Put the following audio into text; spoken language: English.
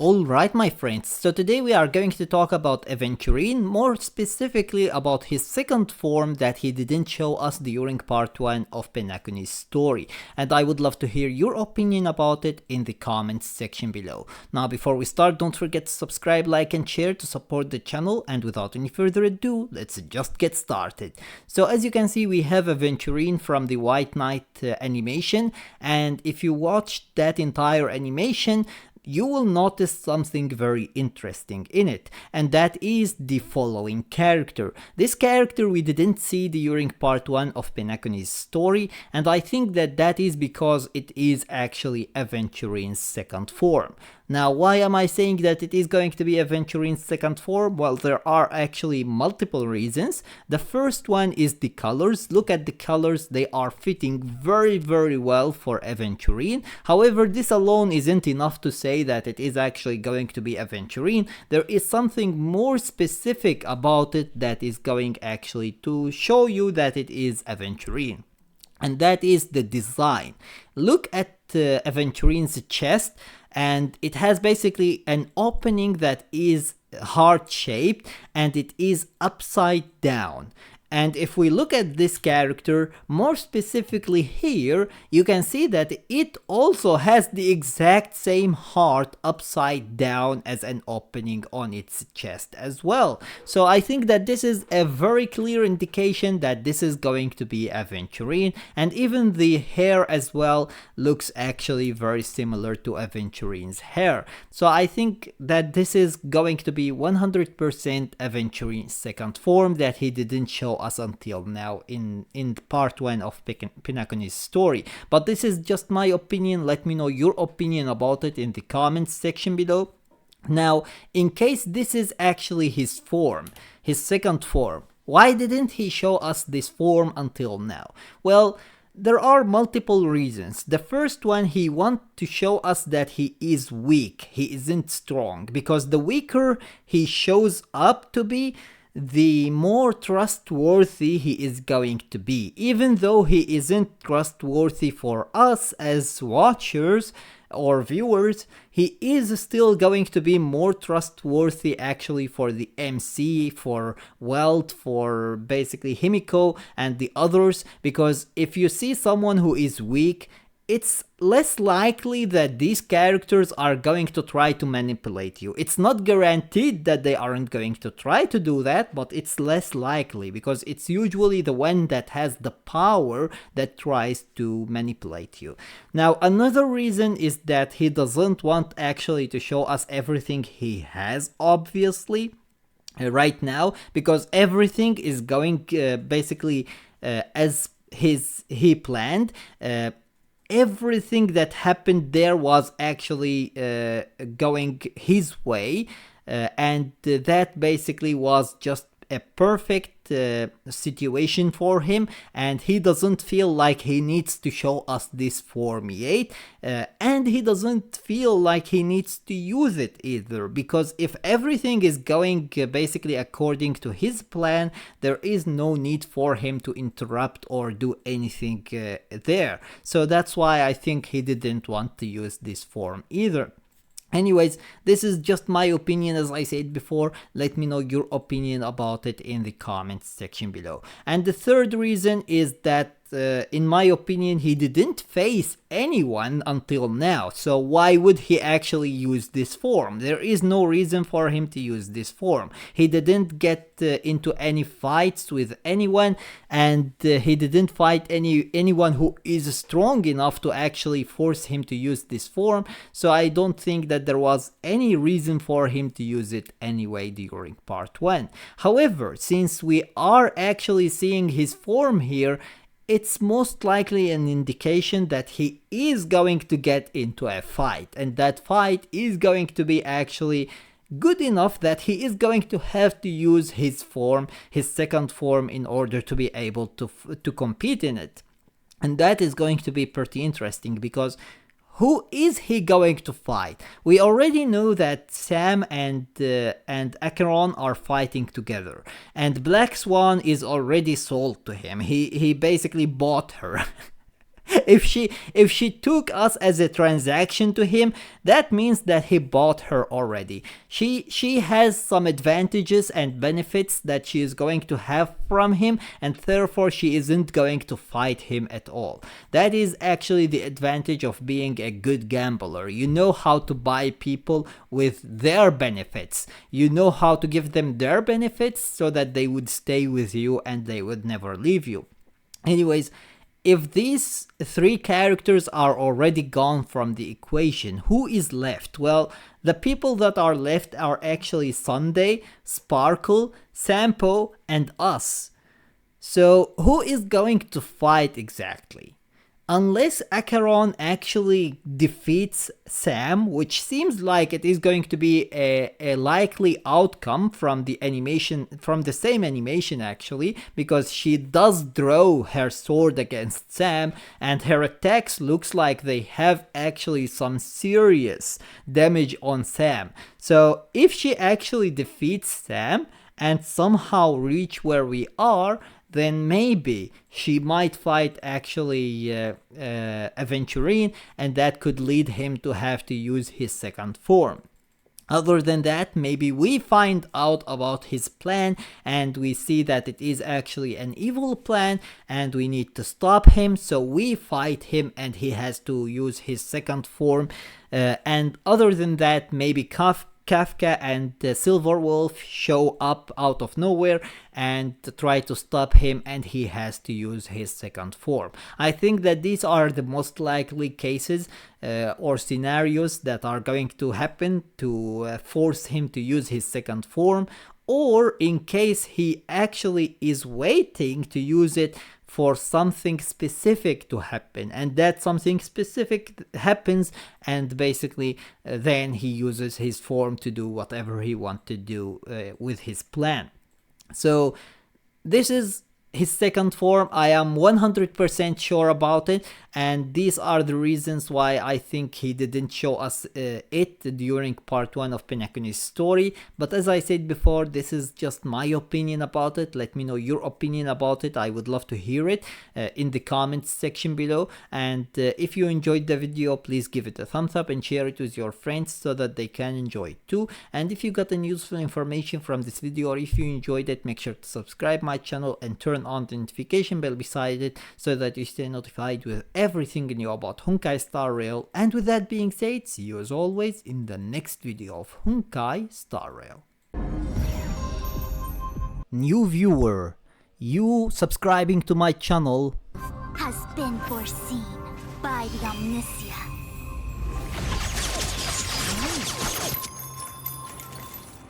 Alright, my friends, so today we are going to talk about Aventurine, more specifically about his second form that he didn't show us during part 1 of Penacony's story, and I would love to hear your opinion about it in the comments section below. Now before we start, don't forget to subscribe, like and share to support the channel, and without any further ado, let's just get started. So as you can see, we have Aventurine from the White Knight animation, and if you watched that entire animation, you will notice something very interesting in it, and that is the following character. This character we didn't see during part 1 of Penacony's story, and I think that is because it is actually Aventurine's second form. Now, why am I saying that it is going to be Aventurine's second form? Well, there are actually multiple reasons. The first one is the colors. Look at the colors, they are fitting very well for Aventurine. However, this alone isn't enough to say that it is actually going to be Aventurine. There is something more specific about it that is going actually to show you that it is Aventurine. And that is the design. Look at Aventurine's chest, and it has basically an opening that is heart shaped and it is upside down. And if we look at this character more specifically here, you can see that it also has the exact same heart upside down as an opening on its chest as well. So I think that this is a very clear indication that this is going to be Aventurine, and even the hair as well looks actually very similar to Aventurine's hair. So I think that this is going to be 100% Aventurine's second form that he didn't show us until now in part 1 of Penacony's story. But this is just my opinion. Let me know your opinion about it in the comments section below. Now, in case this is actually his form, his second form, why didn't he show us this form until now? Well, there are multiple reasons. The first one, he wants to show us that he is weak, he isn't strong, because the weaker he shows up to be, the more trustworthy he is going to be. Even though he isn't trustworthy for us as watchers or viewers, he is still going to be more trustworthy actually for the MC, for Welt, for basically Himiko and the others, because if you see someone who is weak, it's less likely that these characters are going to try to manipulate you. It's not guaranteed that they aren't going to try to do that, but it's less likely because it's usually the one that has the power that tries to manipulate you. Now, another reason is that he doesn't want actually to show us everything he has, obviously, right now, because everything is going basically as he planned. Everything that happened there was actually going his way, and that basically was just a perfect situation for him, and he doesn't feel like he needs to show us this form yet, and he doesn't feel like he needs to use it either, because if everything is going basically according to his plan, there is no need for him to interrupt or do anything there. So that's why I think he didn't want to use this form either. Anyways, this is just my opinion, as I said before. Let me know your opinion about it in the comments section below. And the third reason is that in my opinion, he didn't face anyone until now, so why would he actually use this form? There is no reason for him to use this form. He didn't get into any fights with anyone, and he didn't fight anyone who is strong enough to actually force him to use this form, so I don't think that there was any reason for him to use it anyway during part 1. However, since we are actually seeing his form here, it's most likely an indication that he is going to get into a fight, and that fight is going to be actually good enough that he is going to have to use his form, his second form, in order to be able to compete in it. And that is going to be pretty interesting, because who is he going to fight? We already know that Sam and Acheron are fighting together, and Black Swan is already sold to him. He basically bought her. if she took us as a transaction to him, that means that he bought her already. She has some advantages and benefits that she is going to have from him, and therefore she isn't going to fight him at all. That is actually the advantage of being a good gambler. You know how to buy people with their benefits. You know how to give them their benefits so that they would stay with you and they would never leave you. Anyways, if these three characters are already gone from the equation, who is left? Well, the people that are left are actually Sunday, Sparkle, Sampo, and us. So who is going to fight exactly? Unless Acheron actually defeats Sam, which seems like it is going to be a likely outcome from the animation, from the same animation actually, because she does draw her sword against Sam and her attacks looks like they have actually some serious damage on Sam. So if she actually defeats Sam and somehow reach where we are, then maybe she might fight actually Aventurine, and that could lead him to have to use his second form. Other than that, maybe we find out about his plan and we see that it is actually an evil plan and we need to stop him, so we fight him and he has to use his second form. And other than that, maybe Kafka and Silver Wolf show up out of nowhere and try to stop him and he has to use his second form. I think that these are the most likely cases or scenarios that are going to happen to force him to use his second form, or in case he actually is waiting to use it for something specific to happen, and that something specific happens and basically then he uses his form to do whatever he wants to do with his plan. So this is his second form. I am 100% sure about it, and these are the reasons why I think he didn't show us it during part 1 of Penacony's story. But as I said before, this is just my opinion about it. Let me know your opinion about it. I would love to hear it in the comments section below. And if you enjoyed the video, please give it a thumbs up and share it with your friends so that they can enjoy it too. And if you got any useful information from this video, or if you enjoyed it, make sure to subscribe my channel and turn on the notification bell beside it so that you stay notified with everything new about Honkai Star Rail. And with that being said, see you as always in the next video of Honkai Star Rail. New viewer, you subscribing to my channel has been foreseen by the Omniscient.